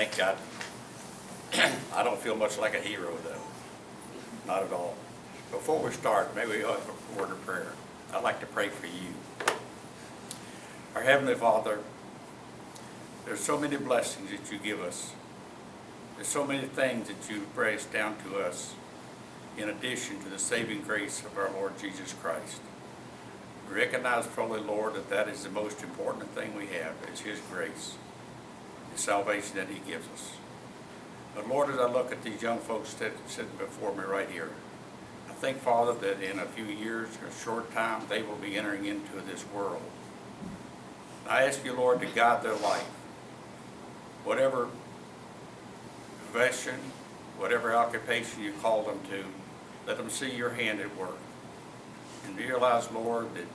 think I don't feel much like a hero, though. Not at all. Before we start, maybe we'll have a word of prayer. I'd like to pray for you. Our Heavenly Father, there's so many blessings that you give us. There's so many things that you praise down to us in addition to the saving grace of our Lord Jesus Christ. We recognize fully, Lord, that that is the most important thing we have, is His grace, the salvation that He gives us. But Lord, as I look at these young folks sitting before me right here, I think, Father, that in a few years or a short time, they will be entering into this world. I ask you, Lord, to guide their life. Whatever profession, whatever occupation you call them to, let them see your hand at work. And realize, Lord, that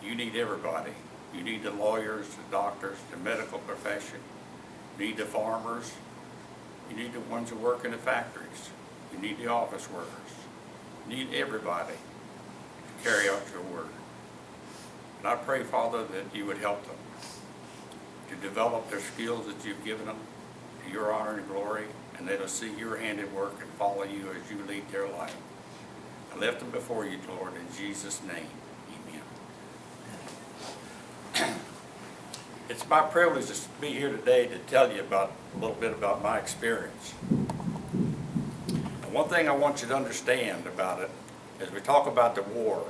you need everybody. You need the lawyers, the doctors, the medical profession. You need the farmers. You need the ones who work in the factories. You need the office workers. You need everybody to carry out your word. And I pray, Father, that you would help them to develop their skills that you've given them to your honor and glory, and they'll see your hand at work and follow you as you lead their life. I lift them before you, Lord, in Jesus' name. Amen. It's my privilege to be here today to tell you a little bit about my experience. And one thing I want you to understand about it, as we talk about the war,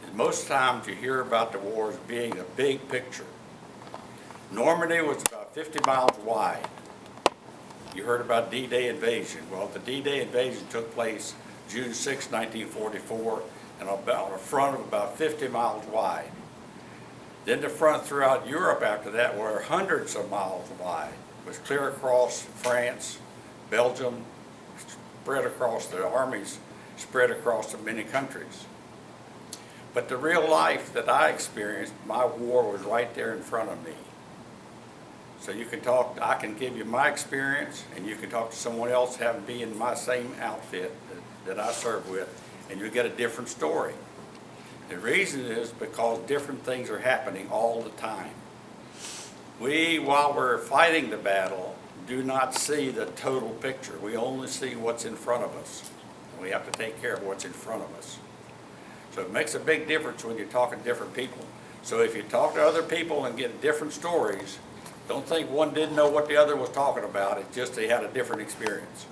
is most times you hear about the war as being a big picture. Normandy was about 50 miles wide. You heard about D-Day invasion. Well, the D-Day invasion took place June 6, 1944, and about a front of about 50 miles wide. Then the front throughout Europe after that were hundreds of miles wide. It was clear across France, Belgium, spread across the armies, spread across the many countries. But the real life that I experienced, my war was right there in front of me. So you can talk, I can give you my experience, and you can talk to someone else having been in my same outfit that I serve with, and you'll get a different story. The reason is because different things are happening all the time. We, while we're fighting the battle, do not see the total picture. We only see what's in front of us. And we have to take care of what's in front of us. So it makes a big difference when you're talking to different people. So if you talk to other people and get different stories, don't think one didn't know what the other was talking about. It's just they had a different experience.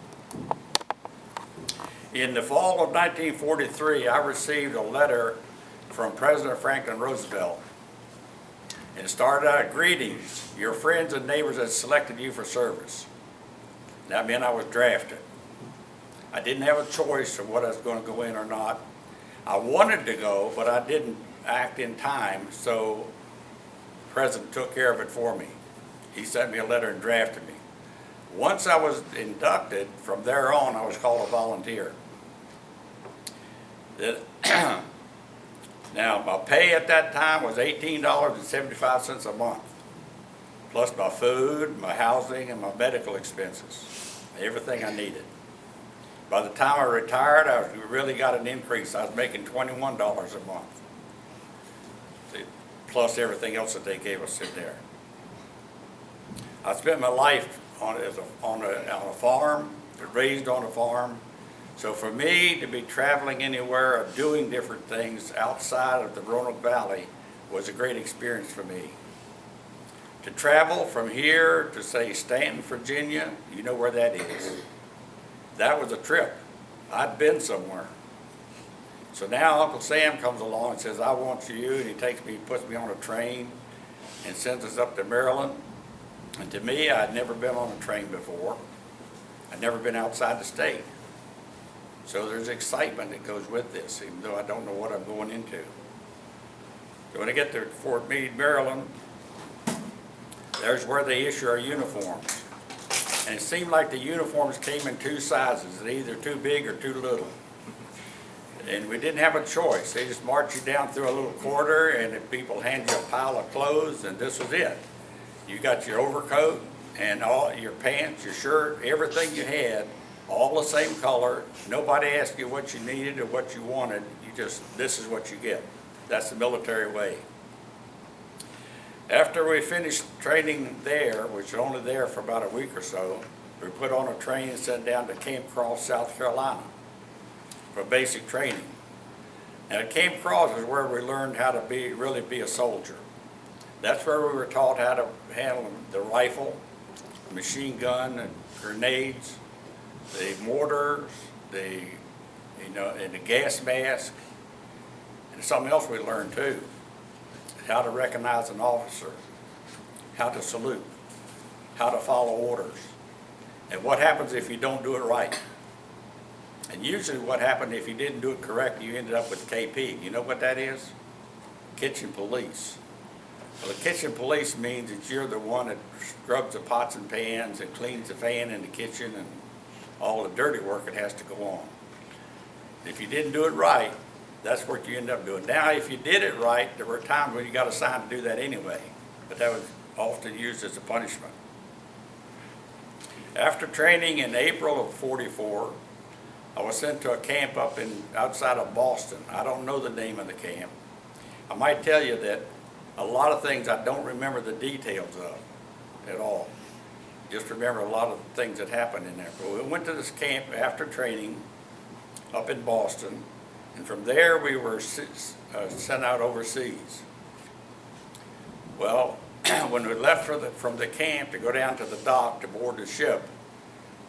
In the fall of 1943, I received a letter from President Franklin Roosevelt. And it started out, "Greetings, your friends and neighbors have selected you for service." That meant I was drafted. I didn't have a choice of what I was going to go in or not. I wanted to go, but I didn't act in time, so the President took care of it for me. He sent me a letter and drafted me. Once I was inducted, from there on, I was called a volunteer. Now, my pay at that time was $18.75 a month, plus my food, my housing, and my medical expenses, everything I needed. By the time I retired, I really got an increase. I was making $21 a month, plus everything else that they gave us in there. I spent my life on a farm, raised on a farm. So for me to be traveling anywhere or doing different things outside of the Roanoke Valley was a great experience for me. To travel from here to, say, Stanton, Virginia, you know where that is. That was a trip. I'd been somewhere. So now Uncle Sam comes along and says, "I want you," and he takes me, puts me on a train and sends us up to Maryland. And to me, I'd never been on a train before. I'd never been outside the state. So there's excitement that goes with this, even though I don't know what I'm going into. So when I get to Fort Meade, Maryland, there's where they issue our uniforms. And it seemed like the uniforms came in two sizes, either too big or too little. And we didn't have a choice. They just marched you down through a little corridor, and the people hand you a pile of clothes, and this was it. You got your overcoat and all your pants, your shirt, everything you had, all the same color. Nobody asked you what you needed or what you wanted. You just, this is what you get. That's the military way. After we finished training there, which was only there for about a week or so, we put on a train and sent down to Camp Cross, South Carolina for basic training. And at Camp Cross is where we learned how to really be a soldier. That's where we were taught how to handle the rifle, machine gun, and grenades, the mortars, and the gas mask, and something else we learned too, how to recognize an officer, how to salute, how to follow orders, and what happens if you don't do it right. And usually what happened if you didn't do it correctly, you ended up with KP. You know what that is? Kitchen police. Well, the kitchen police means that you're the one that scrubs the pots and pans and cleans the fan in the kitchen and all the dirty work that has to go on. If you didn't do it right, that's what you end up doing. Now, if you did it right, there were times when you got assigned to do that anyway, but that was often used as a punishment. After training in April of '44, I was sent to a camp outside of Boston. I don't know the name of the camp. I might tell you that a lot of things I don't remember the details of at all. Just remember a lot of the things that happened in there. But we went to this camp after training up in Boston, and from there we were sent out overseas. Well, when we left from the camp to go down to the dock to board the ship,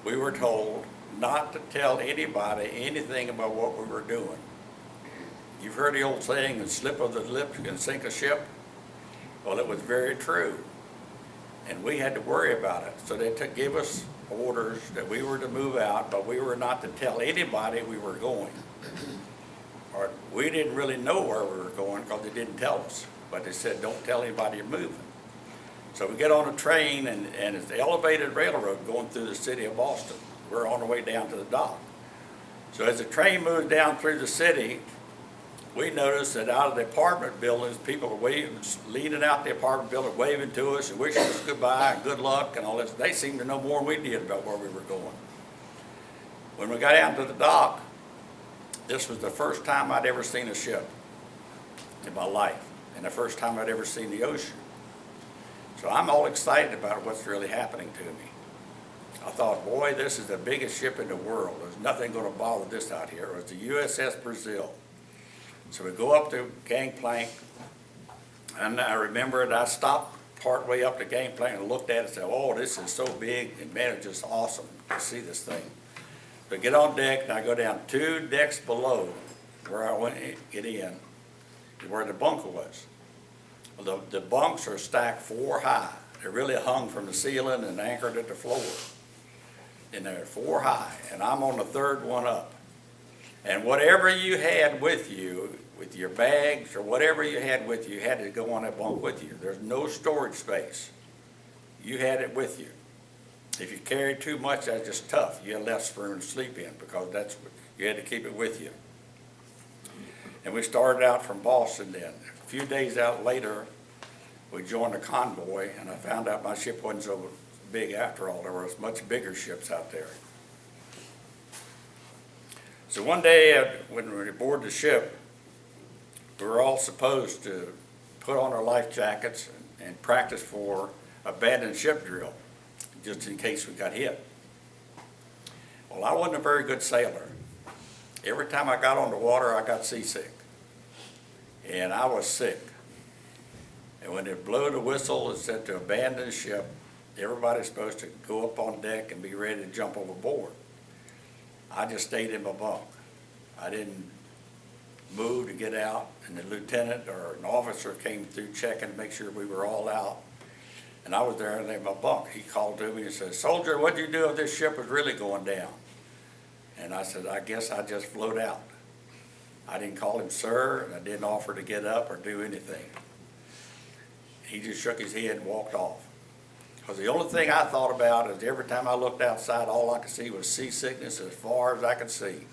we were told not to tell anybody anything about what we were doing. You've heard the old saying, a slip of the lip can sink a ship? Well, it was very true. And we had to worry about it. So they gave us orders that we were to move out, but we were not to tell anybody we were going. Or we didn't really know where we were going because they didn't tell us. But they said, don't tell anybody you're moving. So we get on a train, and it's the elevated railroad going through the city of Boston. We're on the way down to the dock. So as the train moves down through the city, we noticed that out of the apartment buildings, people were leaning out the apartment building, waving to us and wishing us goodbye and good luck and all this. They seemed to know more than we did about where we were going. When we got down to the dock, this was the first time I'd ever seen a ship in my life, and the first time I'd ever seen the ocean. So I'm all excited about what's really happening to me. I thought, boy, this is the biggest ship in the world. There's nothing going to bother this out here. It was the USS Brazil. So we go up the gangplank, and I remember that I stopped partway up the gangplank and looked at it and said, oh, this is so big, and man, it's just awesome to see this thing. But get on deck, and I go down 2 decks below where I went to get in, where the bunker was. Well, the bunks are stacked 4 high. They're really hung from the ceiling and anchored at the floor. And they're 4 high, and I'm on the 3rd one up. And whatever you had with you, with your bags or whatever you had with you had to go on that bunk with you. There's no storage space. You had it with you. If you carried too much, that's just tough. You had less room to sleep in because you had to keep it with you. And we started out from Boston then. A few days out later, we joined a convoy, and I found out my ship wasn't so big after all. There was much bigger ships out there. So one day when we were aboard the ship, we were all supposed to put on our life jackets and practice for abandoned ship drill, just in case we got hit. Well, I wasn't a very good sailor. Every time I got on the water, I got seasick. And I was sick. And when it blew the whistle and said to abandon ship, everybody's supposed to go up on deck and be ready to jump overboard. I just stayed in my bunk. I didn't move to get out, and the lieutenant or an officer came through checking to make sure we were all out. And I was there in my bunk. He called to me and said, "Soldier, what'd you do if this ship was really going down?" And I said, "I guess I just float out." I didn't call him sir, and I didn't offer to get up or do anything. He just shook his head and walked off. Because the only thing I thought about is every time I looked outside, all I could see was seasickness as far as I could see.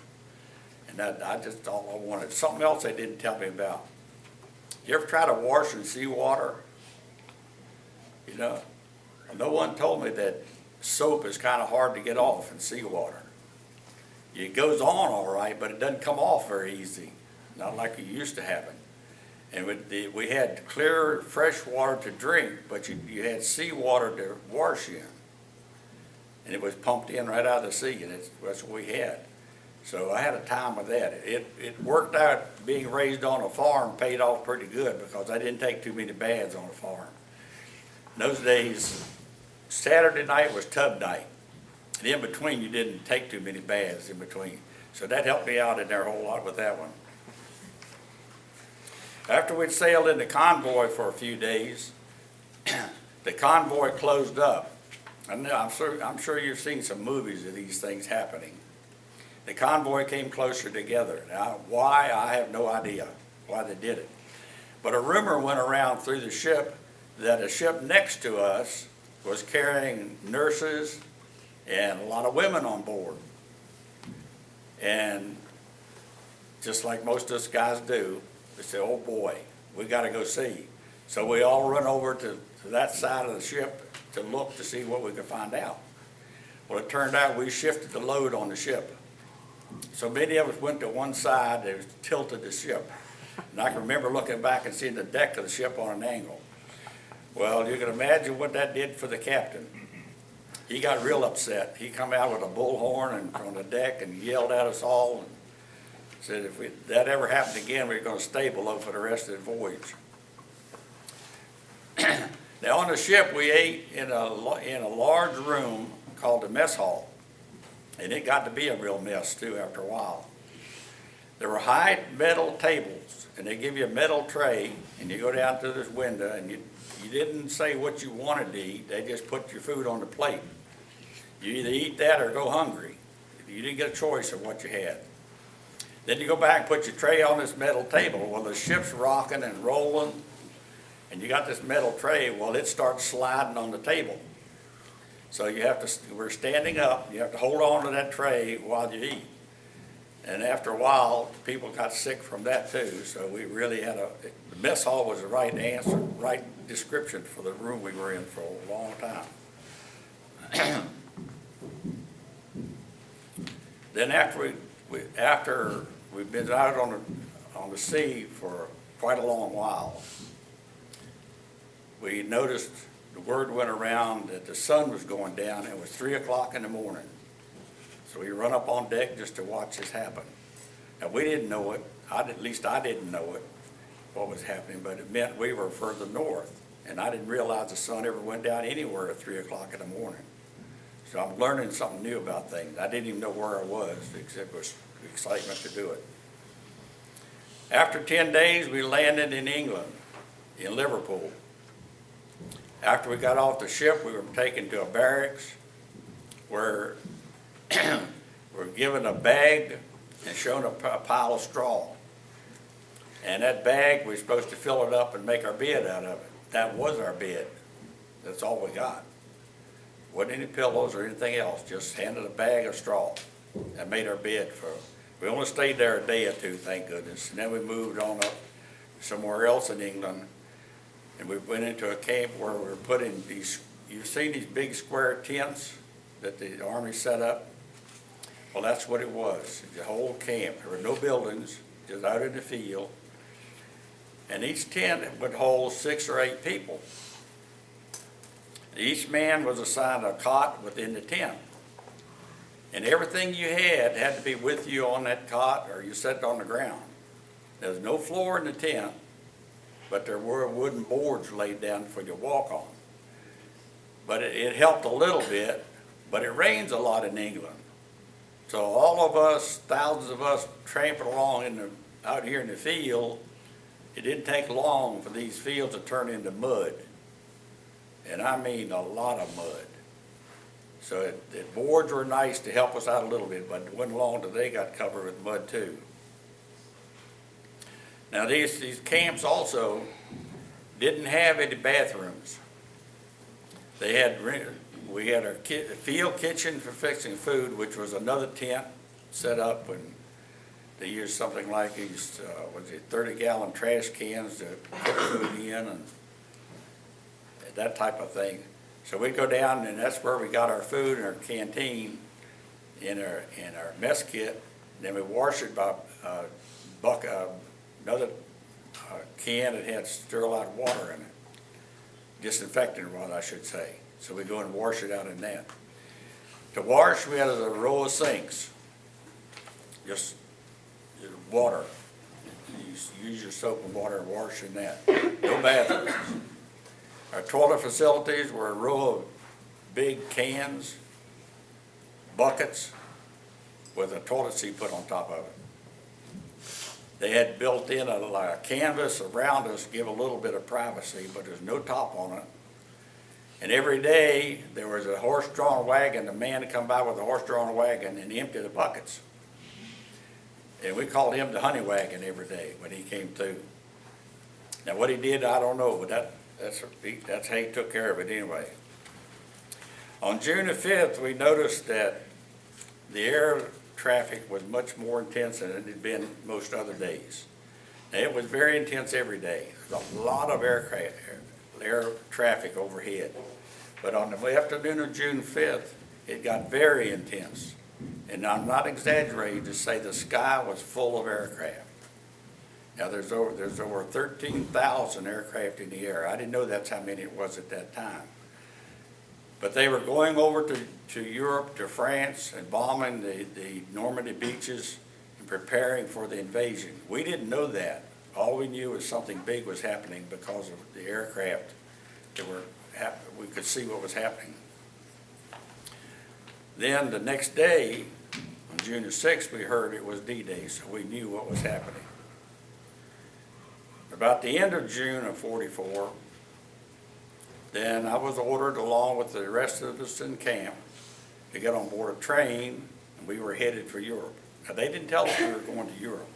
And I just all I wanted. Something else they didn't tell me about. You ever try to wash in seawater? You know, no one told me that soap is kind of hard to get off in seawater. It goes on all right, but it doesn't come off very easy, not like it used to happen. And we had clear, fresh water to drink, but you had seawater to wash in. And it was pumped in right out of the sea, and that's what we had. So I had a time with that. It worked out. Being raised on a farm paid off pretty good because I didn't take too many baths on a farm. In those days, Saturday night was tub night. And in between, you didn't take too many baths in between. So that helped me out in there a whole lot with that one. After we'd sailed in the convoy for a few days, the convoy closed up. I'm sure you've seen some movies of these things happening. The convoy came closer together. Now, why? I have no idea why they did it. But a rumor went around through the ship that a ship next to us was carrying nurses and a lot of women on board. And just like most of us guys do, they said, oh boy, we got to go see. So we all run over to that side of the ship to look to see what we could find out. Well, it turned out we shifted the load on the ship. So many of us went to one side, they tilted the ship. And I can remember looking back and seeing the deck of the ship on an angle. Well, you can imagine what that did for the captain. He got real upset. He come out with a bullhorn and on the deck and yelled at us all and said if that ever happened again, we were going to stay below for the rest of the voyage. Now on the ship, we ate in a large room called the mess hall. And it got to be a real mess too after a while. There were high metal tables, and they give you a metal tray, and you go down to this window, and you didn't say what you wanted to eat. They just put your food on the plate. You either eat that or go hungry. You didn't get a choice of what you had. Then you go back and put your tray on this metal table. Well, the ship's rocking and rolling, and you got this metal tray. Well, it starts sliding on the table. So we're standing up. You have to hold on to that tray while you eat. And after a while, people got sick from that too. So we really had the mess hall was the right answer, right description for the room we were in for a long time. Then after we've been out on the sea for quite a long while, we noticed the word went around that the sun was going down. It was 3 o'clock in the morning. So we run up on deck just to watch this happen. Now we didn't know it, at least I didn't know it, what was happening, but it meant we were further north. And I didn't realize the sun ever went down anywhere at 3 o'clock in the morning. So I'm learning something new about things. I didn't even know where I was, except it was excitement to do it. After 10 days, we landed in England, in Liverpool. After we got off the ship, we were taken to a barracks where we're given a bag and shown a pile of straw. And that bag, we're supposed to fill it up and make our bed out of it. That was our bed. That's all we got. Wasn't any pillows or anything else, just handed a bag of straw and made our bed we only stayed there a day or two, thank goodness. And then we moved on up somewhere else in England. And we went into a camp where we were put in you've seen these big square tents that the Army set up? Well, that's what it was, the whole camp. There were no buildings, just out in the field. And each tent would hold 6 or 8 people. Each man was assigned a cot within the tent. And everything you had to be with you on that cot or you set it on the ground. There was no floor in the tent, but there were wooden boards laid down for you to walk on. But it helped a little bit, but it rains a lot in England. So all of us, thousands of us, tramping along out here in the field. It didn't take long for these fields to turn into mud. And I mean a lot of mud. So the boards were nice to help us out a little bit, but it wasn't long till they got covered with mud too. Now these camps also didn't have any bathrooms. We had our field kitchen for fixing food, which was another tent set up, and they used something like these 30-gallon trash cans to put food in and that type of thing. So we'd go down, and that's where we got our food in our canteen, in our mess kit. Then we wash it by another can that had sterilized water in it, disinfectant water, I should say. So we go and wash it out in that. To wash, we had a row of sinks, just water. You use your soap and water and wash in that. No bathrooms. Our toilet facilities were a row of big cans, buckets, with a toilet seat put on top of it. They had built in a canvas around us to give a little bit of privacy, but there's no top on it. And every day there was a horse-drawn wagon, a man would come by with a horse-drawn wagon and empty the buckets. And we called him the honey wagon every day when he came through. Now what he did, I don't know, but that's how he took care of it anyway. On June the 5th, we noticed that the air traffic was much more intense than it had been most other days. Now, it was very intense every day. There was a lot of air traffic overhead. But on the afternoon of June 5th, it got very intense. And I'm not exaggerating to say the sky was full of aircraft. Now there's over 13,000 aircraft in the air. I didn't know that's how many it was at that time. But they were going over to Europe, to France, and bombing the Normandy beaches and preparing for the invasion. We didn't know that. All we knew was something big was happening because of the aircraft that we could see what was happening. Then the next day, on June the 6th, we heard it was D-Day, so we knew what was happening. About the end of June of '44, then I was ordered along with the rest of us in camp to get on board a train, and we were headed for Europe. Now they didn't tell us we were going to Europe.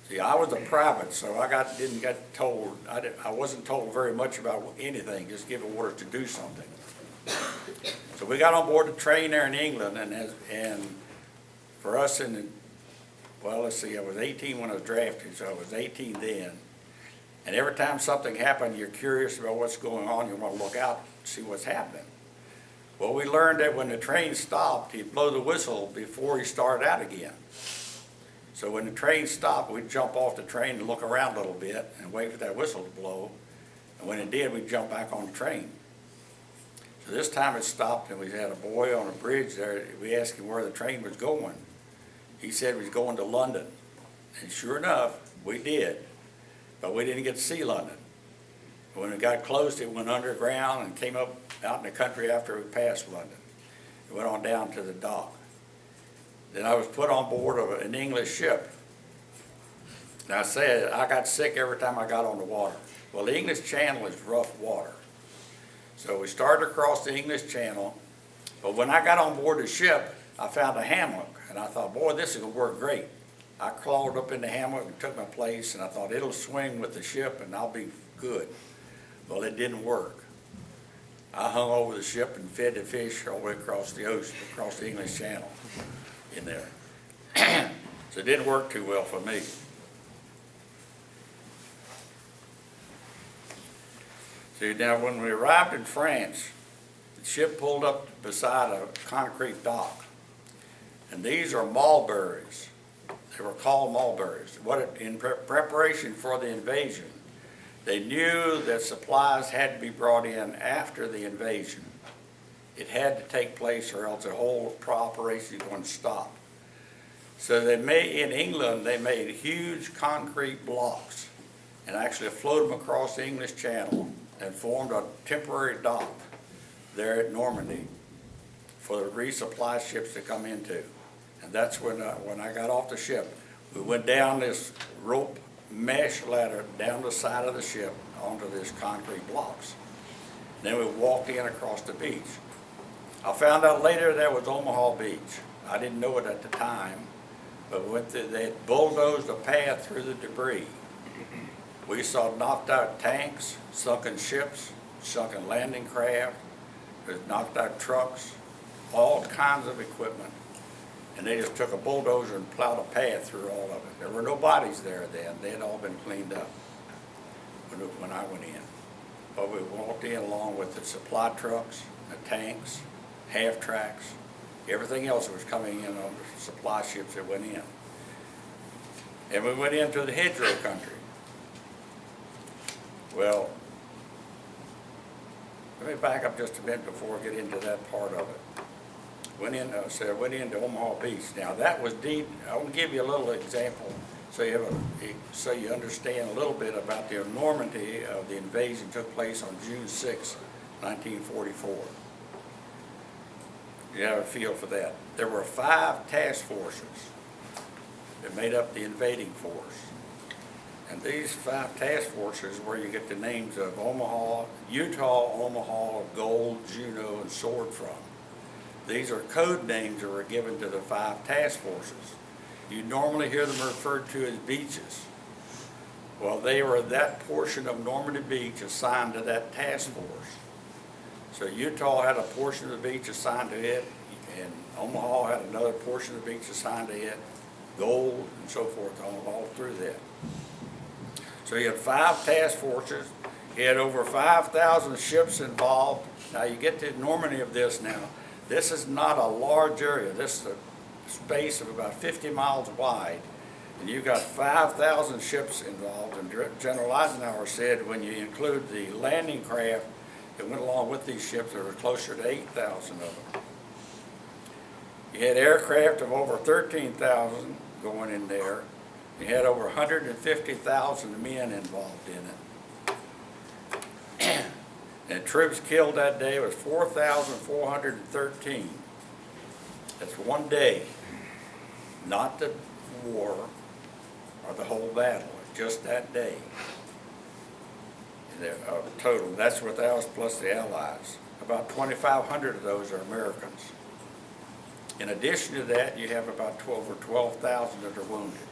See, I was a private, so I didn't get told. I wasn't told very much about anything. Just give orders to do something. So we got on board the train there in England, and for us let's see, I was 18 when I was drafted, so I was 18 then. And every time something happened, you're curious about what's going on. You want to look out and see what's happening. Well, we learned that when the train stopped, he'd blow the whistle before he started out again. So when the train stopped, we'd jump off the train and look around a little bit and wait for that whistle to blow. And when it did, we'd jump back on the train. So this time it stopped, and we had a boy on a bridge there. We asked him where the train was going. He said he was going to London. And sure enough, we did. But we didn't get to see London. When it got close, it went underground and came up out in the country after we passed London. It went on down to the dock. Then I was put on board of an English ship. And I said, I got sick every time I got on the water. Well, the English Channel is rough water. So we started across the English Channel. But when I got on board the ship, I found a hammock. And I thought, boy, this is going to work great. I crawled up in the hammock and took my place, and I thought it'll swing with the ship and I'll be good. Well, it didn't work. I hung over the ship and fed the fish all the way across the ocean, across the English Channel in there. So it didn't work too well for me. See, now when we arrived in France, the ship pulled up beside a concrete dock. And these are mulberries. They were called mulberries. In preparation for the invasion, they knew that supplies had to be brought in after the invasion. It had to take place or else the whole operation was going to stop. So in England, they made huge concrete blocks and actually floated them across the English Channel and formed a temporary dock there at Normandy for the resupply ships to come into. And that's when I got off the ship. We went down this rope mesh ladder down the side of the ship onto these concrete blocks. Then we walked in across the beach. I found out later that was Omaha Beach. I didn't know it at the time, but they had bulldozed a path through the debris. We saw knocked out tanks, sunken ships, sunken landing craft, there's knocked out trucks, all kinds of equipment. And they just took a bulldozer and plowed a path through all of it. There were no bodies there then. They had all been cleaned up when I went in. But we walked in along with the supply trucks, the tanks, half-tracks, everything else that was coming in on the supply ships that went in. And we went into the hedgerow country. Well, let me back up just a minute before I get into that part of it. Went into Omaha Beach. Now that was I want to give you a little example so you understand a little bit about the enormity of the invasion took place on June 6, 1944. You have a feel for that. There were 5 task forces that made up the invading force. And these 5 task forces, where you get the names of Utah, Omaha, Gold, Juneau, and Sword from. These are code names that were given to the 5 task forces. You normally hear them referred to as beaches. Well, they were that portion of Normandy Beach assigned to that task force. So Utah had a portion of the beach assigned to it, and Omaha had another portion of the beach assigned to it, Gold, and so forth, all through that. So you had 5 task forces. You had over 5,000 ships involved. Now you get the enormity of this now. This is not a large area. This is a space of about 50 miles wide. And you've got 5,000 ships involved. And General Eisenhower said when you include the landing craft that went along with these ships, there were closer to 8,000 of them. You had aircraft of over 13,000 going in there. You had over 150,000 men involved in it. And troops killed that day was 4,413. That's one day, not the war or the whole battle, just that day. Total, that's without us plus the Allies. About 2,500 of those are Americans. In addition to that, you have about 12,000 that are wounded.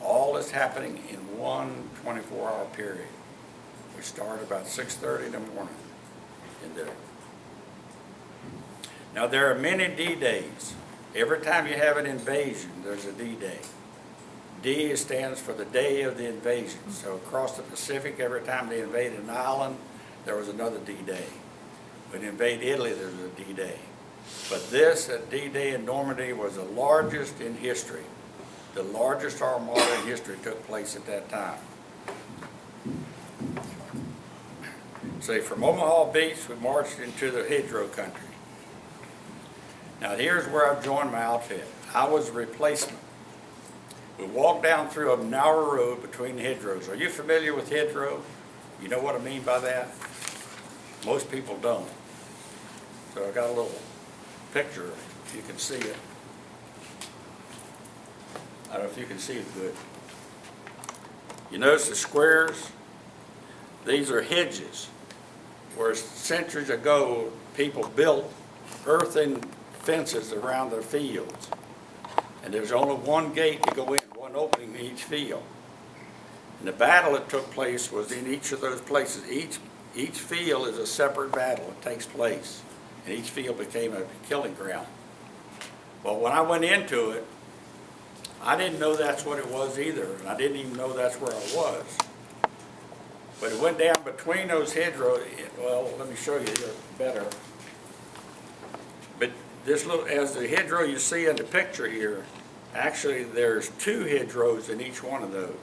All is happening in one 24-hour period. We start about 6:30 in the morning in there. Now there are many D-Days. Every time you have an invasion, there's a D-Day. D stands for the day of the invasion. So across the Pacific, every time they invaded an island, there was another D-Day. When they invaded Italy, there was a D-Day. But this D-Day in Normandy was the largest in history. The largest armada in history took place at that time. See, from Omaha Beach, we marched into the hedgerow country. Now here's where I joined my outfit. I was a replacement. We walked down through a narrow road between the hedgerows. Are you familiar with hedgerow? You know what I mean by that? Most people don't. So I got a little picture, if you can see it. I don't know if you can see it good. You notice the squares? These are hedges, where centuries ago people built earthen fences around their fields. And there's only one gate to go in, one opening in each field. And the battle that took place was in each of those places. Each field is a separate battle that takes place. And each field became a killing ground. Well, when I went into it, I didn't know that's what it was either, and I didn't even know that's where I was. But it went down between those hedgerows. Well, let me show you here better. But this little, as the hedgerow you see in the picture here, actually there's 2 hedgerows in each one of those.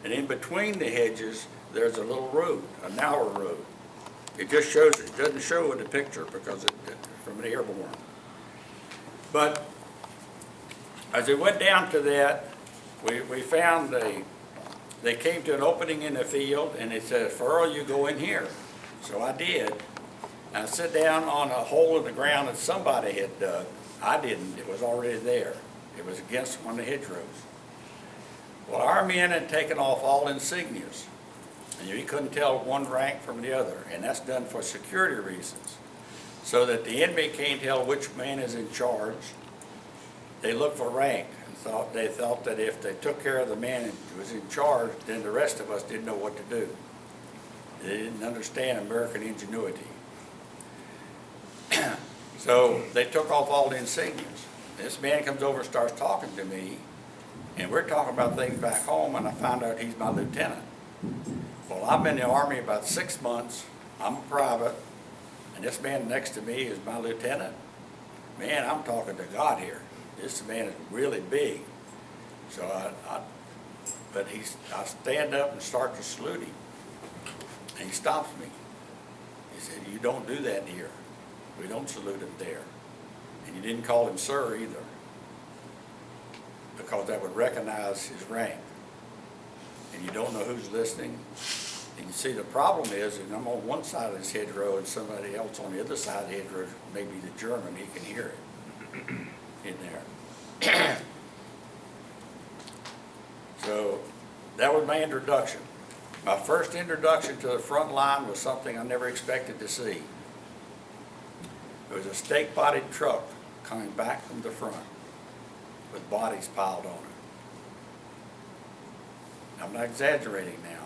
And in between the hedges, there's a little road, a narrow road. It just shows, it doesn't show in the picture because from an airborne. But as we went down to that, we found they came to an opening in the field, and it said, "Furrow, you go in here." So I did. And I sat down on a hole in the ground that somebody had dug. I didn't. It was already there. It was against one of the hedgerows. Well, our men had taken off all insignias, and you couldn't tell one rank from the other, and that's done for security reasons, so that the enemy can't tell which man is in charge. They look for rank, and they thought that if they took care of the man who was in charge, then the rest of us didn't know what to do. They didn't understand American ingenuity. So they took off all the insignias. This man comes over and starts talking to me, and we're talking about things back home, and I find out he's my lieutenant. Well, I've been in the Army about 6 months. I'm a private, and this man next to me is my lieutenant. Man, I'm talking to God here. This man is really big. So I stand up and start to salute him. And he stops me. He said, "You don't do that here. We don't salute him there." And you didn't call him sir either, because that would recognize his rank. And you don't know who's listening. And you see, the problem is, and I'm on one side of this hedgerow and somebody else on the other side of the hedgerow, maybe the German, he can hear it in there. So that was my introduction. My first introduction to the front line was something I never expected to see. It was a stake-bodied truck coming back from the front with bodies piled on it. I'm not exaggerating now.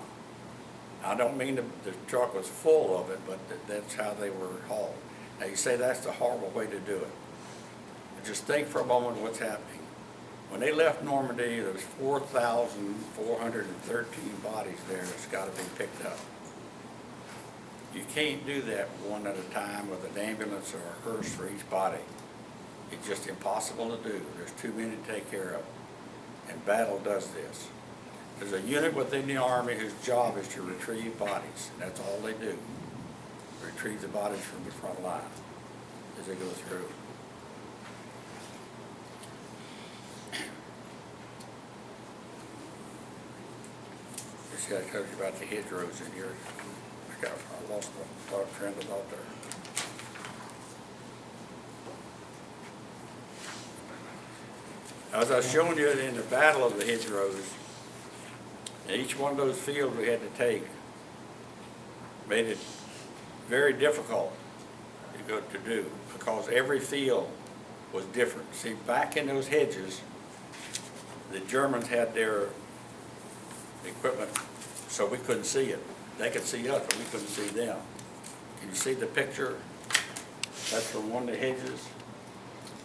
I don't mean the truck was full of it, but that's how they were hauled. Now you say that's the horrible way to do it. But just think for a moment what's happening. When they left Normandy, there was 4,413 bodies there that's got to be picked up. You can't do that one at a time with an ambulance or a hearse for each body. It's just impossible to do. There's too many to take care of. And battle does this. There's a unit within the Army whose job is to retrieve bodies. And that's all they do. Retrieve the bodies from the front line as they go through. This guy tells you about the hedgerows in here. I lost my train of thought there. As I was showing you in the battle of the hedgerows, each one of those fields we had to take made it very difficult to do, because every field was different. See, back in those hedges, the Germans had their equipment so we couldn't see it. They could see us, but we couldn't see them. Can you see the picture? That's from one of the hedges.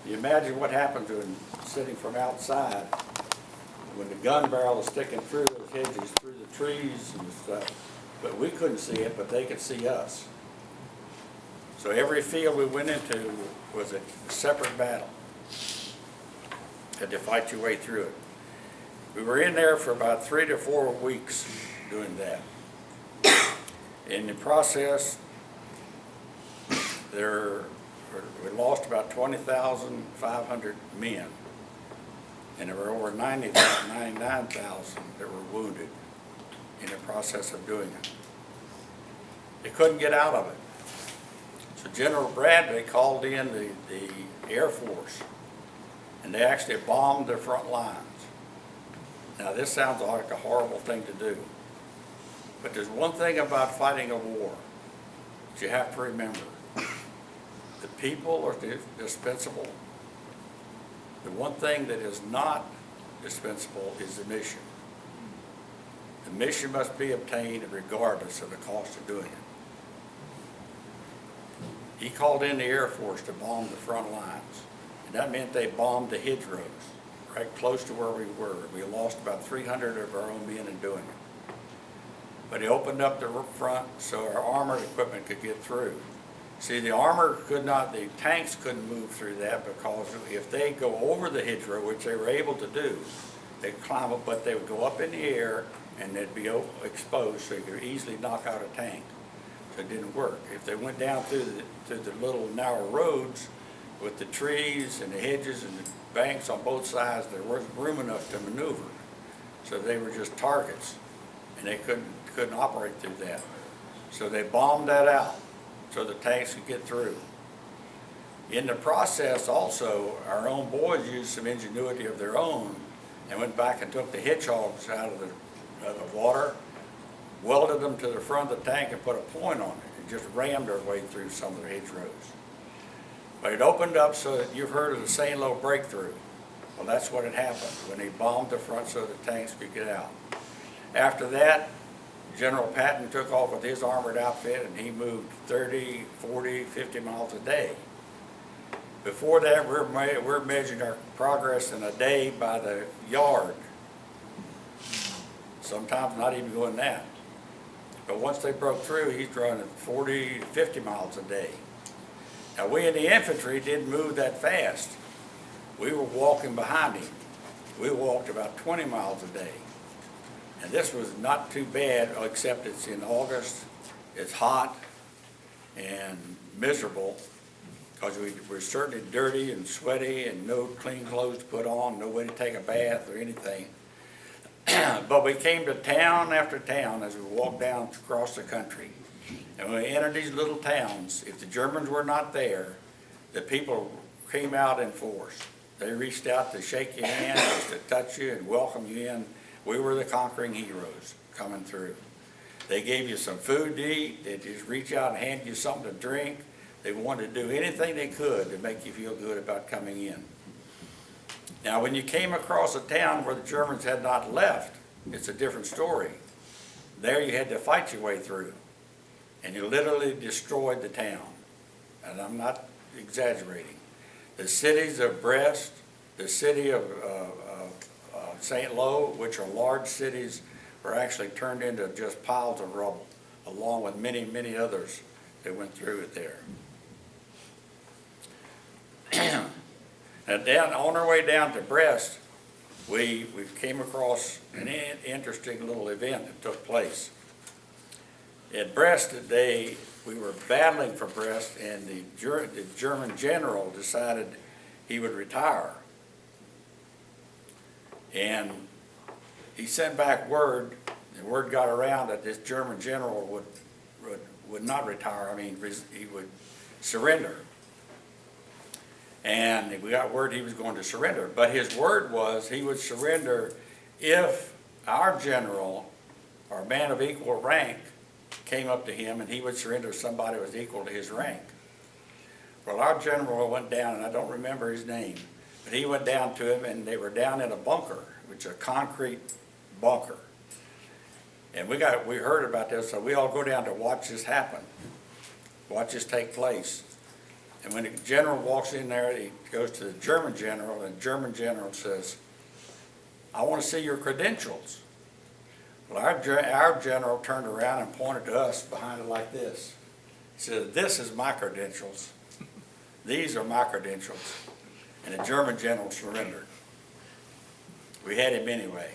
You imagine what happens when sitting from outside, when the gun barrel is sticking through those hedges, through the trees and stuff. But we couldn't see it, but they could see us. So every field we went into was a separate battle. Had to fight your way through it. We were in there for about 3 to 4 weeks doing that. In the process, we lost about 20,500 men, and there were over 99,000 that were wounded in the process of doing it. They couldn't get out of it. So General Bradley called in the Air Force, and they actually bombed their front lines. Now this sounds like a horrible thing to do, but there's one thing about fighting a war that you have to remember. The people are dispensable. The one thing that is not dispensable is the mission. The mission must be obtained regardless of the cost of doing it. He called in the Air Force to bomb the front lines, and that meant they bombed the hedgerows, right close to where we were. We lost about 300 of our own men in doing it. But he opened up the front so our armored equipment could get through. See, the tanks couldn't move through that, because if they go over the hedgerow, which they were able to do, they'd climb up, but they would go up in the air and they'd be exposed, so you could easily knock out a tank. So it didn't work. If they went down through the little narrow roads with the trees and the hedges and the banks on both sides, there wasn't room enough to maneuver. So they were just targets, and they couldn't operate through that. So they bombed that out so the tanks could get through. In the process also, our own boys used some ingenuity of their own and went back and took the hedgehogs out of the water, welded them to the front of the tank and put a point on it, and just rammed our way through some of the hedgerows. But it opened up so that you've heard of the St. Lo breakthrough. Well, that's what had happened when he bombed the front so the tanks could get out. After that, General Patton took off with his armored outfit, and he moved 30, 40, 50 miles a day. Before that, we're measuring our progress in a day by the yard. Sometimes not even going that. But once they broke through, he's running 40, 50 miles a day. Now, we in the infantry didn't move that fast. We were walking behind him. We walked about 20 miles a day. And this was not too bad, except it's in August it's hot and miserable because we're certainly dirty and sweaty and no clean clothes to put on, no way to take a bath or anything. But we came to town after town as we walked down across the country. And when we entered these little towns, if the Germans were not there, the people came out in force. They reached out to shake your hand, to touch you and welcome you in. We were the conquering heroes coming through. They gave you some food to eat. They just reach out and hand you something to drink. They wanted to do anything they could to make you feel good about coming in. Now, when you came across a town where the Germans had not left, it's a different story. There you had to fight your way through, and you literally destroyed the town. And I'm not exaggerating. The cities of Brest, the city of St. Lo, which are large cities, were actually turned into just piles of rubble, along with many, many others that went through it there. Now, on our way down to Brest, we came across an interesting little event that took place. At Brest today, we were battling for Brest, and the German general decided he would retire. And he sent back word, the word got around that this German general would not retire. I mean, he would surrender. And we got word he was going to surrender. But his word was he would surrender if our general, or man of equal rank, came up to him, and he would surrender if somebody was equal to his rank. Well, our general went down, and I don't remember his name, but he went down to him, and they were down in a bunker, which is a concrete bunker. And we heard about this, so we all go down to watch this happen, watch this take place. And when the general walks in there, he goes to the German general, and the German general says, "I want to see your credentials." Well, our general turned around and pointed to us behind it like this. He said, "This is my credentials. These are my credentials." And the German general surrendered. We had him anyway.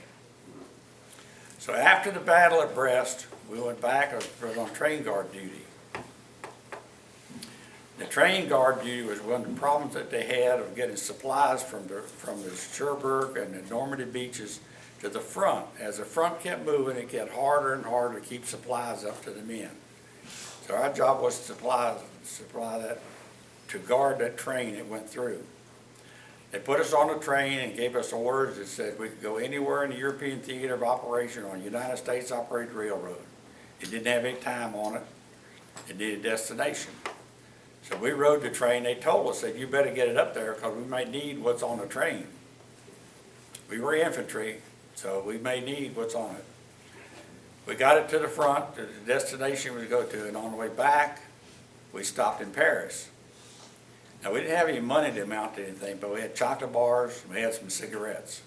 So after the battle at Brest, we went back and was on train guard duty. The train guard duty was one of the problems that they had of getting supplies from the Cherbourg and the Normandy beaches to the front. As the front kept moving, it got harder and harder to keep supplies up to the men. So our job was to supply that, to guard that train that went through. They put us on the train and gave us orders that said we could go anywhere in the European theater of operation on a United States operated railroad. It didn't have any time on it. It needed a destination. So we rode the train. They told us that you better get it up there because we might need what's on the train. We were infantry, so we may need what's on it. We got it to the front, to the destination we go to, and on the way back, we stopped in Paris. Now, we didn't have any money to amount to anything, but we had chocolate bars, and we had some cigarettes.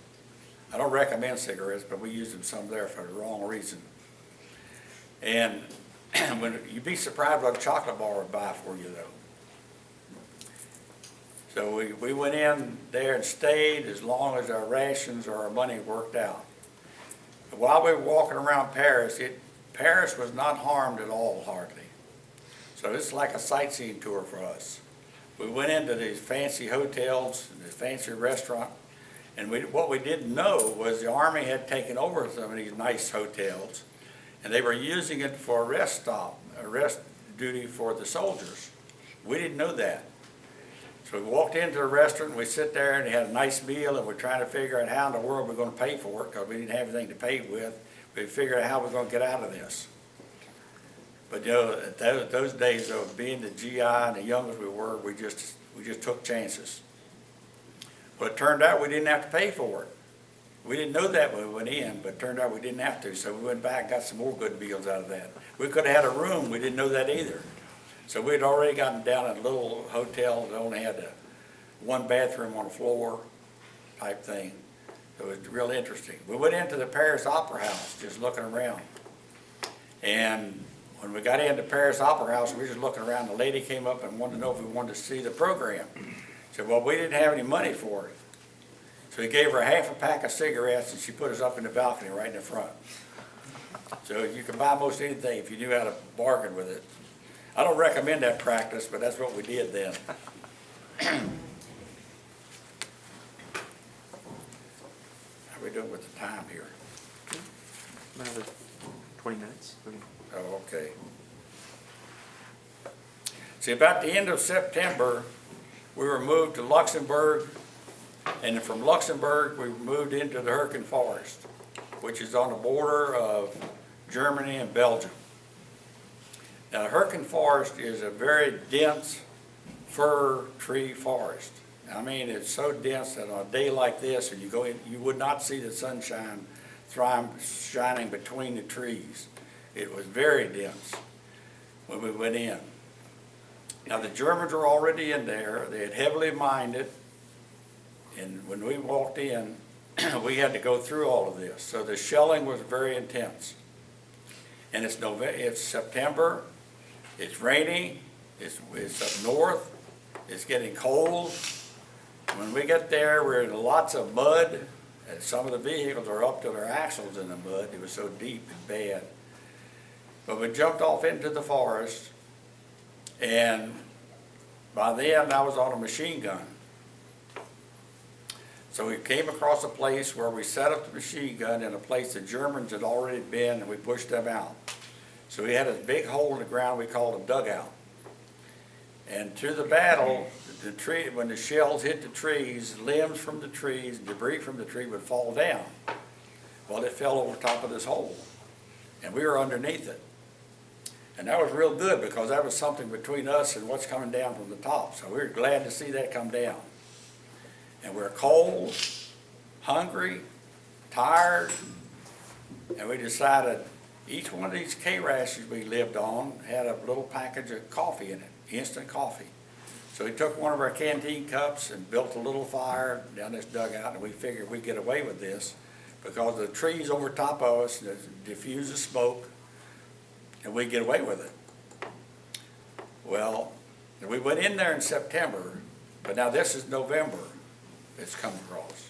I don't recommend cigarettes, but we used them some there for the wrong reason. And you'd be surprised what a chocolate bar would buy for you, though. So we went in there and stayed as long as our rations or our money worked out. But while we were walking around Paris, Paris was not harmed at all, hardly. So it's like a sightseeing tour for us. We went into these fancy hotels, the fancy restaurant, and what we didn't know was the Army had taken over some of these nice hotels, and they were using it for arrest duty for the soldiers. We didn't know that. So we walked into the restaurant, and we sit there, and they had a nice meal, and we're trying to figure out how in the world we're going to pay for it, because we didn't have anything to pay with. We figured out how we're going to get out of this. But you know, those days of being the GI and the young as we were, we just took chances. But it turned out we didn't have to pay for it. We didn't know that when we went in, but it turned out we didn't have to. So we went back and got some more good meals out of that. We could have had a room. We didn't know that either. So we'd already gotten down at a little hotel that only had one bathroom on the floor type thing. So it was really interesting. We went into the Paris Opera House just looking around. And when we got into Paris Opera House, we were just looking around. The lady came up and wanted to know if we wanted to see the program. Said, well, we didn't have any money for it. So he gave her half a pack of cigarettes, and she put us up in the balcony right in the front. So you can buy most anything if you knew how to bargain with it. I don't recommend that practice, but that's what we did then. How we doing with the time here? Another 20 minutes. Oh, okay. See, about the end of September, we were moved to Luxembourg, and from Luxembourg, we moved into the Hurricane Forest, which is on the border of Germany and Belgium. Now, the Hurricane Forest is a very dense fir tree forest. I mean, it's so dense that on a day like this, when you go in, you would not see the sunshine shining between the trees. It was very dense when we went in. Now, the Germans were already in there. They had heavily mined it. And when we walked in, we had to go through all of this. So the shelling was very intense. And it's September, it's rainy, it's up north, it's getting cold. When we get there, we're in lots of mud, and some of the vehicles are up to their axles in the mud. It was so deep and bad. But we jumped off into the forest, and by then I was on a machine gun. So we came across a place where we set up the machine gun in a place the Germans had already been, and we pushed them out. So we had a big hole in the ground we called a dugout. And through the battle, when the shells hit the trees, limbs from the trees, debris from the tree would fall down. Well, it fell over top of this hole, and we were underneath it. And that was real good because that was something between us and what's coming down from the top. So we were glad to see that come down. And we're cold, hungry, tired, and we decided each one of these K-rashes we lived on had a little package of coffee in it, instant coffee. So we took one of our canteen cups and built a little fire down this dugout, and we figured we'd get away with this because the trees over top of us diffuse the smoke, and we'd get away with it. Well, we went in there in September, but now this is November. It's come across.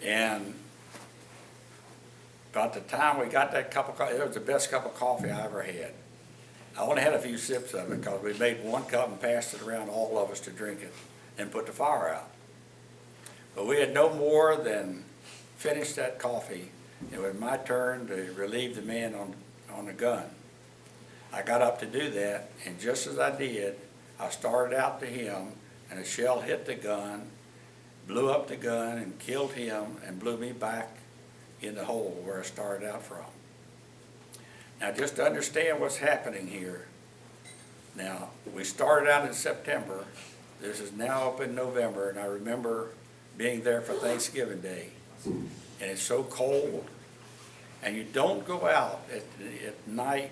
And about the time we got that cup of coffee, it was the best cup of coffee I ever had. I only had a few sips of it because we made one cup and passed it around all of us to drink it and put the fire out. But we had no more than finished that coffee. It was my turn to relieve the man on the gun. I got up to do that, and just as I did, I started out to him, and a shell hit the gun, blew up the gun and killed him and blew me back in the hole where I started out from. Now, just to understand what's happening here, now, we started out in September. This is now up in November, and I remember being there for Thanksgiving Day. And it's so cold, and you don't go out at night.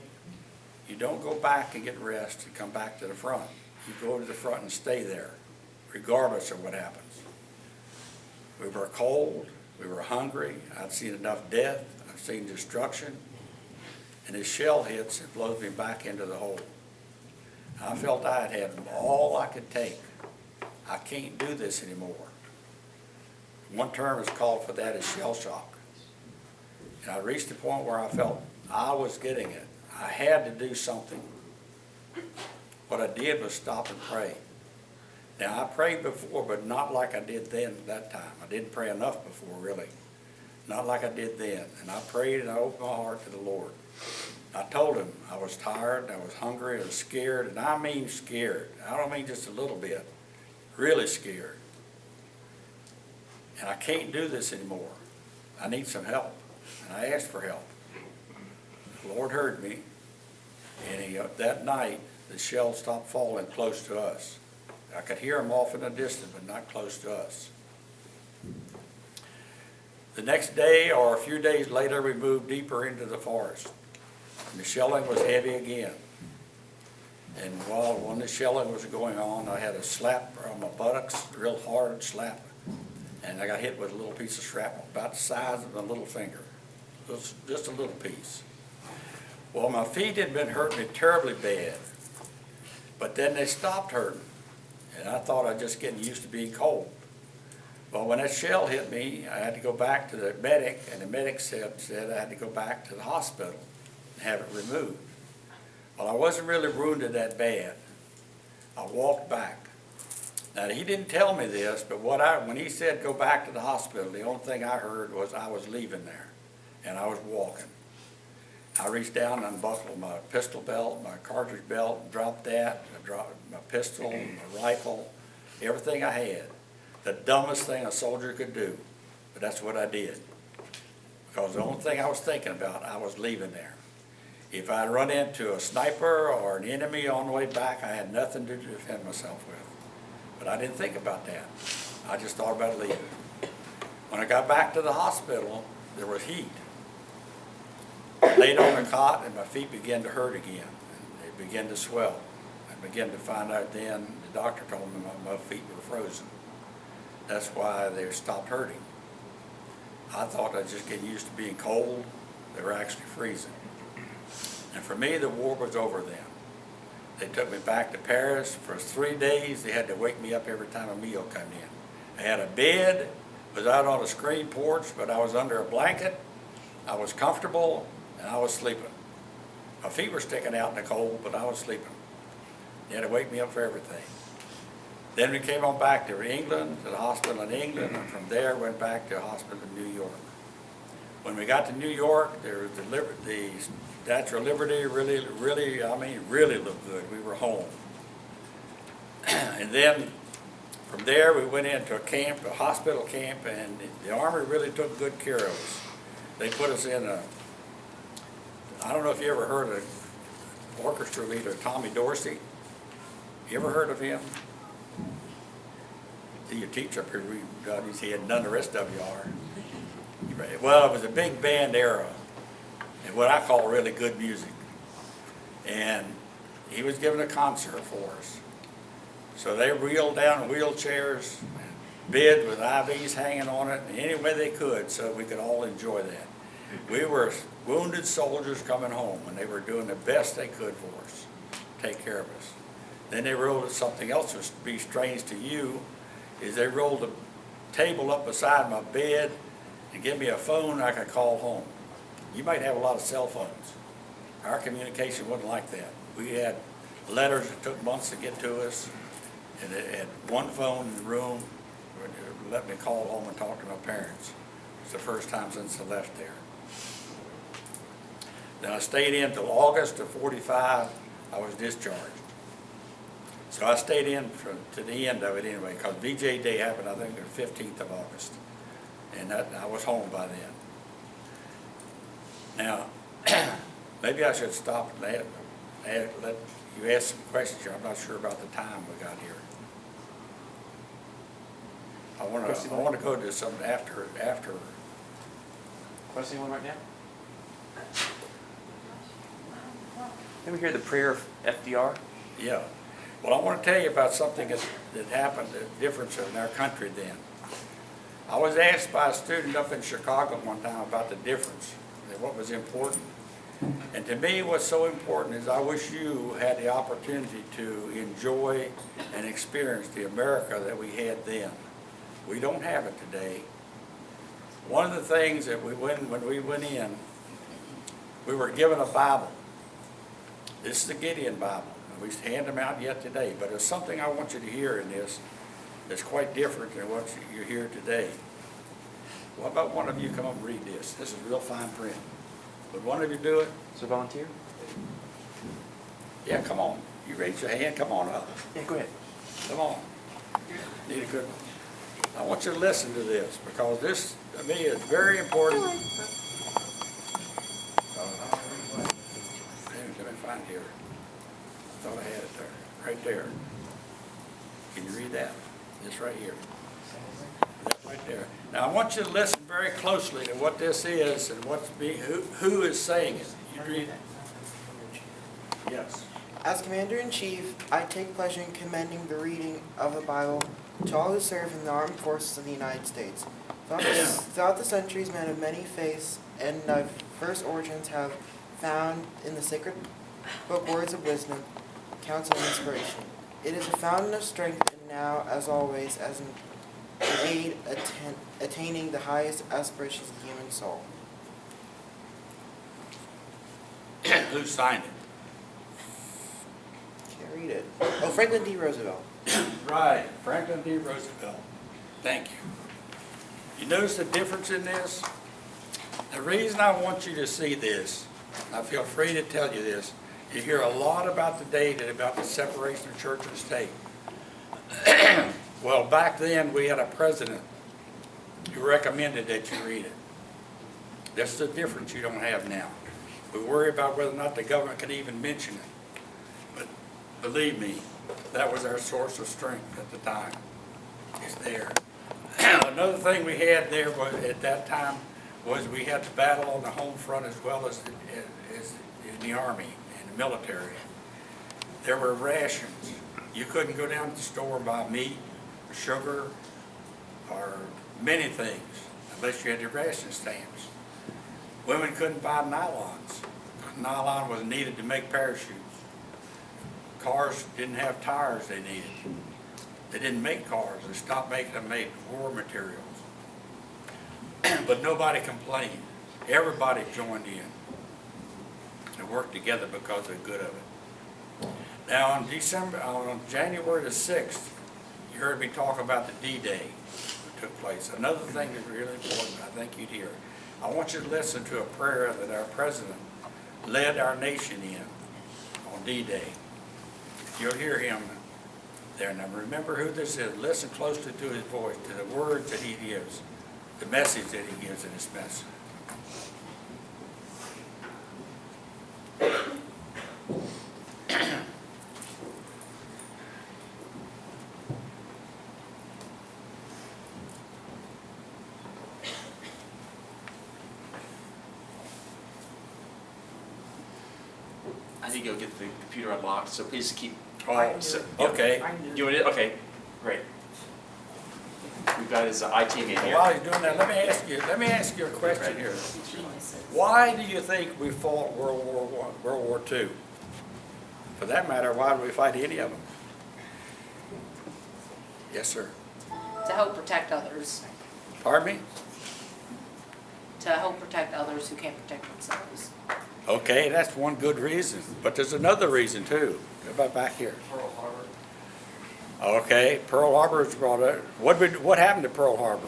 You don't go back and get rest and come back to the front. You go to the front and stay there, regardless of what happens. We were cold, we were hungry, I'd seen enough death, I've seen destruction, and this shell hits and blows me back into the hole. I felt I had had all I could take. I can't do this anymore. One term is called for that is shell shock. And I reached the point where I felt I was getting it. I had to do something. What I did was stop and pray. Now, I prayed before, but not like I did then that time. I didn't pray enough before, really. Not like I did then. And I prayed and I opened my heart to the Lord. I told him I was tired, I was hungry, I was scared, and I mean scared. I don't mean just a little bit. Really scared. And I can't do this anymore. I need some help. And I asked for help. The Lord heard me, and that night, the shells stopped falling close to us. I could hear them off in the distance, but not close to us. The next day, or a few days later, we moved deeper into the forest. And the shelling was heavy again. And when the shelling was going on, I had a slap on my buttocks, a real hard slap. And I got hit with a little piece of shrapnel, about the size of my little finger. Just a little piece. Well, my feet had been hurting me terribly bad. But then they stopped hurting. And I thought I'd just getting used to being cold. Well, when that shell hit me, I had to go back to the medic, and the medic said I had to go back to the hospital and have it removed. Well, I wasn't really wounded that bad. I walked back. Now, he didn't tell me this, but when he said go back to the hospital, the only thing I heard was I was leaving there, and I was walking. I reached down and unbuckled my pistol belt, my cartridge belt, dropped that, I dropped my pistol, my rifle, everything I had. The dumbest thing a soldier could do, but that's what I did. Because the only thing I was thinking about, I was leaving there. If I run into a sniper or an enemy on the way back, I had nothing to defend myself with. But I didn't think about that. I just thought about leaving. When I got back to the hospital, there was heat. I laid on the cot and my feet began to hurt again. And they began to swell. I began to find out then, the doctor told me my feet were frozen. That's why they stopped hurting. I thought I'd just get used to being cold. They were actually freezing. And for me, the war was over then. They took me back to Paris. For 3 days, they had to wake me up every time a meal came in. I had a bed, was out on a screen porch, but I was under a blanket. I was comfortable, and I was sleeping. My feet were sticking out in the cold, but I was sleeping. They had to wake me up for everything. Then we came on back to England, to the hospital in England, and from there went back to a hospital in New York. When we got to New York, there was the Statue of Liberty really looked good. We were home. And then from there we went into a camp, a hospital camp, and the Army really took good care of us. They put us in I don't know if you ever heard of orchestra leader Tommy Dorsey. You ever heard of him? See your teacher up here, he had none the rest of you are. Well, it was a big band era, and what I call really good music. And he was giving a concert for us. So they reeled down wheelchairs, bed with IVs hanging on it, any way they could so we could all enjoy that. We were wounded soldiers coming home, and they were doing the best they could for us, take care of us. Then they rolled something else that would be strange to you, is they rolled a table up beside my bed and give me a phone I could call home. You might have a lot of cell phones. Our communication wasn't like that. We had letters that took months to get to us, and they had one phone in the room where they let me call home and talk to my parents. It's the first time since I left there. Then I stayed in until August of '45. I was discharged. So I stayed in to the end of it anyway, because VJ Day happened, I think, the 15th of August. And I was home by then. Now, maybe I should stop and let you ask some questions here. I'm not sure about the time we got here. I want to go to some after. Question anyone right now? Can we hear the prayer of FDR? Yeah. Well, I want to tell you about something that happened, the difference in our country then. I was asked by a student up in Chicago one time about the difference, and what was important. And to me, what's so important is I wish you had the opportunity to enjoy and experience the America that we had then. We don't have it today. One of the things that when we went in, we were given a Bible. This is the Gideon Bible. We hand them out yet today, but there's something I want you to hear in this that's quite different than what you hear today. What about one of you come up and read this? This is real fine print. Would one of you do it? So volunteer? Yeah, come on. You raise your hand, come on up. Yeah, go ahead. Come on. Need a good one. I want you to listen to this, because this, to me, is very important. Let me find here. I thought I had it there, right there. Can you read that? This right here. That right there. Now I want you to listen very closely to what this is and who is saying it. You read it? Yes. As Commander-in-Chief, I take pleasure in commending the reading of the Bible to all who serve in the armed forces of the United States. Throughout the centuries, men of many faiths and diverse origins have found in the sacred book words of wisdom, counsel, and inspiration. It is a fountain of strength, and now, as always, and aid attaining the highest aspirations of the human soul. Who signed it? Can't read it. Oh, Franklin D. Roosevelt. Right, Franklin D. Roosevelt. Thank you. You notice the difference in this? The reason I want you to see this, I feel free to tell you this, you hear a lot about the date and about the separation of church and state. Well, back then, we had a president who recommended that you read it. That's the difference you don't have now. We worry about whether or not the government can even mention it. But believe me, that was our source of strength at the time. It's there. Another thing we had there was, at that time, was we had to battle on the home front as well as in the Army and the military. There were rations. You couldn't go down to the store and buy meat, or sugar, or many things unless you had your ration stamps. Women couldn't buy nylons. Nylon was needed to make parachutes. Cars didn't have tires they needed. They didn't make cars. They stopped making them, made war materials. But nobody complained. Everybody joined in and worked together because of the good of it. Now on January the 6th, you heard me talk about the D-Day that took place. Another thing that's really important, I think you'd hear. I want you to listen to a prayer that our president led our nation in on D-Day. You'll hear him there. Now remember who this is. Listen closely to his voice, to the words that he gives, the message that he gives in his message. I need to go get the computer unlocked, so please keep. Oh, okay. You want it? Okay, great. We've got his IT man here. While he's doing that, let me ask you a question here. Why do you think we fought World War I, World War II? For that matter, why did we fight any of them? Yes, sir. To help protect others, Pardon me? to help protect others who can't protect themselves. Okay, that's one good reason, but there's another reason too. Go about back here. Pearl Harbor. Okay, Pearl Harbor is brought up. What happened to Pearl Harbor?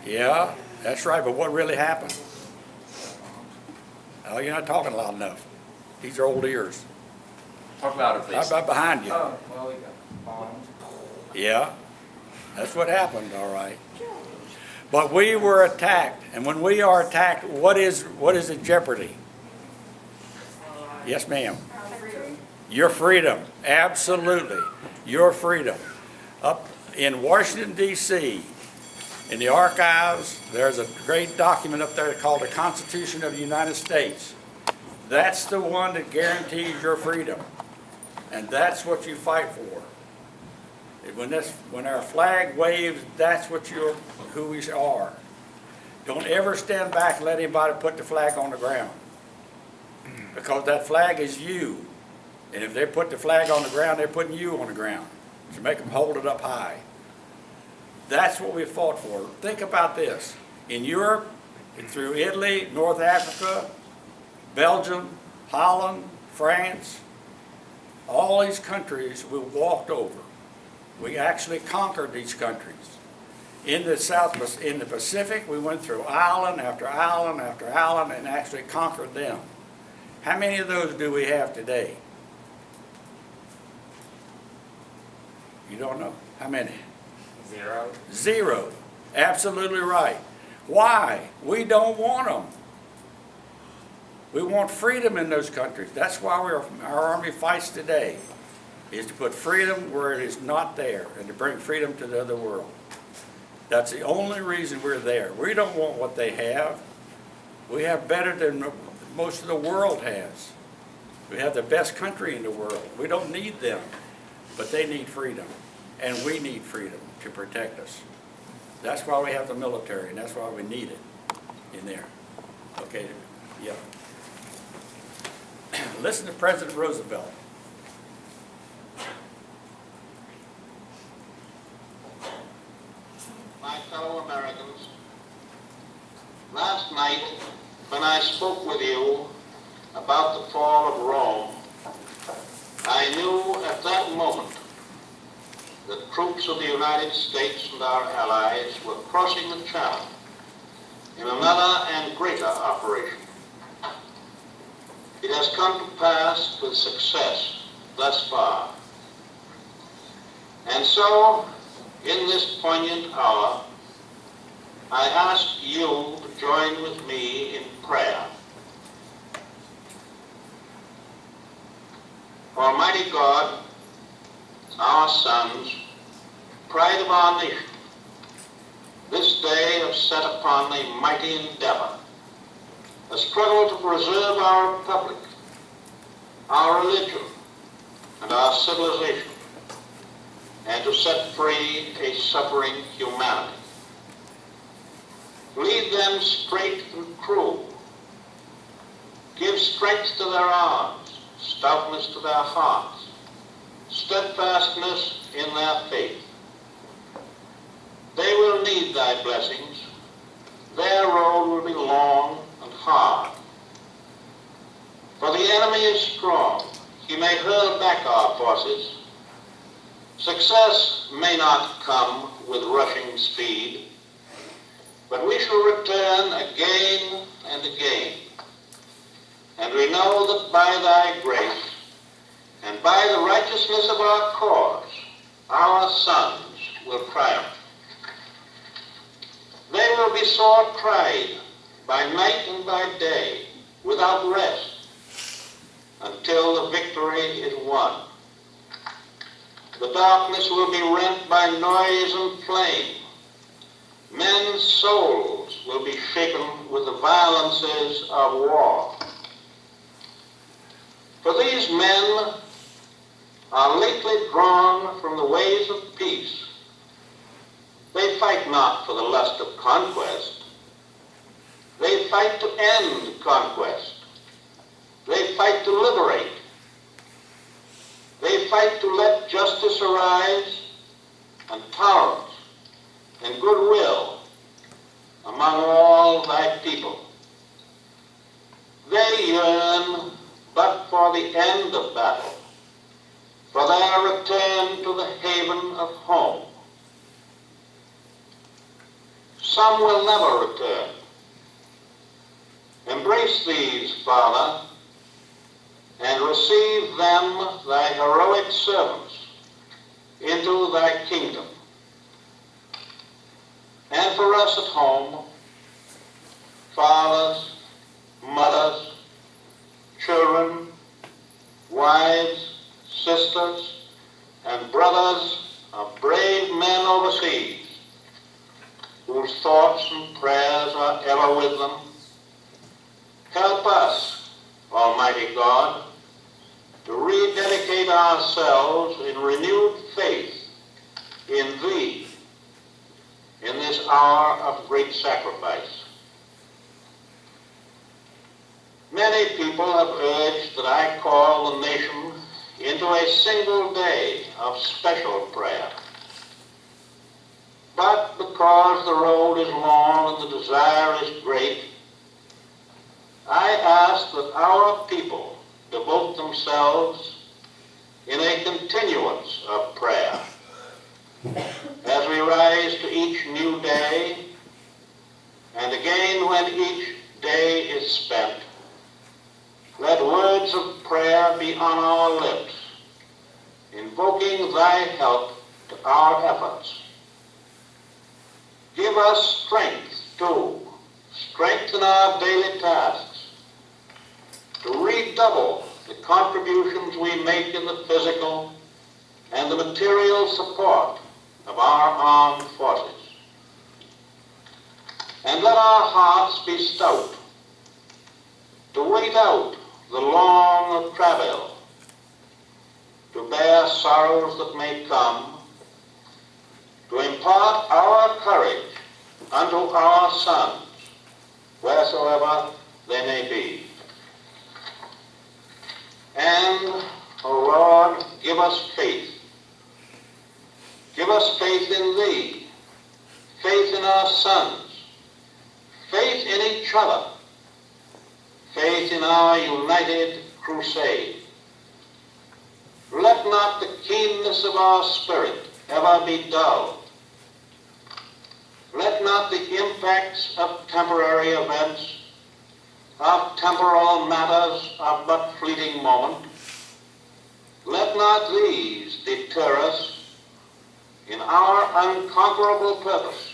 Yeah, that's right, but what really happened? Oh, you're not talking loud enough. These are old ears. Talk louder, How please. about behind you? Oh, well, we got bombed. Yeah, that's what happened, all right. But we were attacked, and when we are attacked, what is in jeopardy? Yes, ma'am. Your freedom, absolutely, your freedom. Up in Washington, D.C., in the archives, there's a great document up there called the Constitution of the United States. That's the one that guarantees your freedom, and that's what you fight for. When our flag waves, that's who we are. Don't ever stand back and let anybody put the flag on the ground, because that flag is you. And if they put the flag on the ground, they're putting you on the ground. So make them hold it up high. That's what we fought for. Think about this. In Europe, and through Italy, North Africa, Belgium, Holland, France, all these countries we walked over. We actually conquered these countries. In the Pacific, we went through island after island after island and actually conquered them. How many of those do we have today? You don't know? How many? 0. 0. Absolutely right. Why? We don't want them. We want freedom in those countries. That's why our Army fights today, is to put freedom where it is not there and to bring freedom to the other world. That's the only reason we're there. We don't want what they have. We have better than most of the world has. We have the best country in the world. We don't need them, but they need freedom, and we need freedom to protect us. That's why we have the military, and that's why we need it in there. Okay, yeah. Listen to President Roosevelt. night when I spoke with you about the fall of Rome, I knew at that moment that troops of the United States and our allies were crossing the Channel in another and greater operation. It has come to pass with success thus far. And so, in this poignant hour, I ask you to join with me in prayer. Almighty God, our sons, pride of our nation, this day have set upon a mighty endeavor, a struggle to preserve our republic, our religion, and our civilization, and to set free a suffering humanity. Lead them straight and true. Give strength to their arms, stoutness to their hearts, steadfastness in their faith. They will need thy blessings. Their road will be long and hard. For the enemy is strong. He may hurl back our forces. Success may not come with rushing speed, but we shall return again and again. And we know that by thy grace and by the righteousness of our cause, our sons will triumph. They will be sore tried by night and by day, without rest, until the victory is won. The darkness will be rent by noise and flame. Men's souls will be shaken with the violences of war. For these men are lately drawn from the ways of peace. They fight not for the lust of conquest. They fight to end conquest. They fight to liberate. They fight to let justice arise and tolerance and goodwill among all thy people. They yearn but for the end of battle, for their return to the haven of home. Some will never return. Embrace these, Father, and receive them, thy heroic servants, into thy kingdom. And for us at home, fathers, mothers, children, wives, sisters, and brothers of brave men overseas, whose thoughts and prayers are ever with them, help us, Almighty God, to rededicate ourselves in renewed faith in Thee in this hour of great sacrifice. Many people have urged that I call the nation into a single day of special prayer. But because the road is long and the desire is great, I ask that our people devote themselves in a continuance of prayer. As we rise to each new day, and again when each day is spent, let words of prayer be on our lips, invoking thy help to our efforts. Give us strength, too, strength in our daily tasks, to redouble the contributions we make in the physical and the material support of our armed forces. And let our hearts be stout to wait out the long travail, to bear sorrows that may come, to impart our courage unto our sons, wheresoever they may be. And, O Lord, give us faith. Give us faith in Thee, faith in our sons, faith in each other, faith in our united crusade. Let not the keenness of our spirit ever be dulled. Let not the impacts of temporary events, of temporal matters of but fleeting moment, let not these deter us in our unconquerable purpose.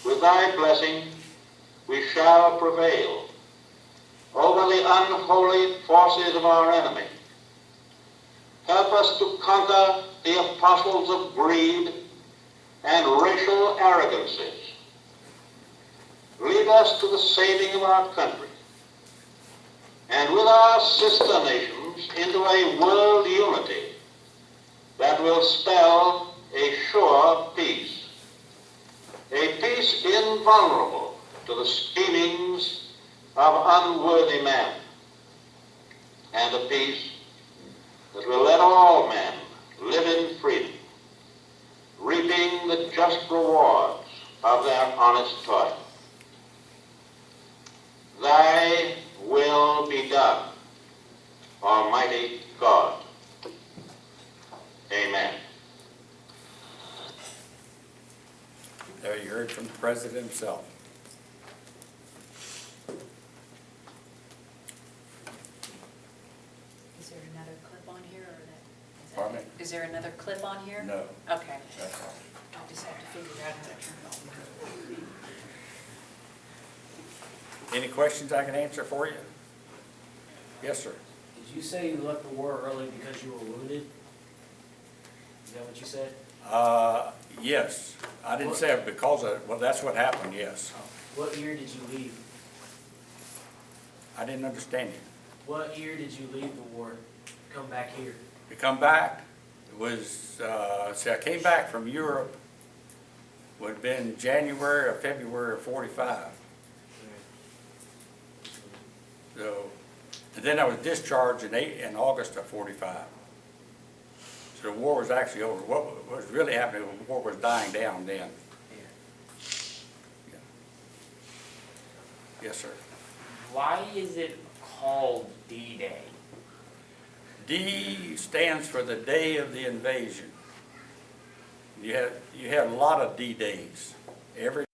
With thy blessing, we shall prevail over the unholy forces of our enemy. Help us to conquer the apostles of greed and racial arrogancies. Lead us to the saving of our country, and with our sister nations into a world unity that will spell a sure peace, a peace invulnerable to the schemings of unworthy men, and a peace that will let all men live in freedom, reaping the just rewards of their honest toil. Thy will be done, Almighty God. Amen. There you heard from the President himself. Is there another clip on here, or that? Pardon me? Is there another clip on here? No, Okay, that's all. I just have to figure out how to turn it on. Any questions I can answer for you? Yes, sir. Did you say you left the war early because you were wounded? Is that what you said? Yes. I didn't say it because of, well, that's what happened, yes. What year did you leave? I didn't understand you. What year did you leave the war? Come back here? To come back, it was, see, I came back from Europe, would have been January or February of 45. So, and then I was discharged in August of 45. So the war was actually over. What was really happening, the war was dying down then. Yeah. Yes, sir. Why is it called D-Day? D stands for the day of the invasion. You had a lot of D-days. Every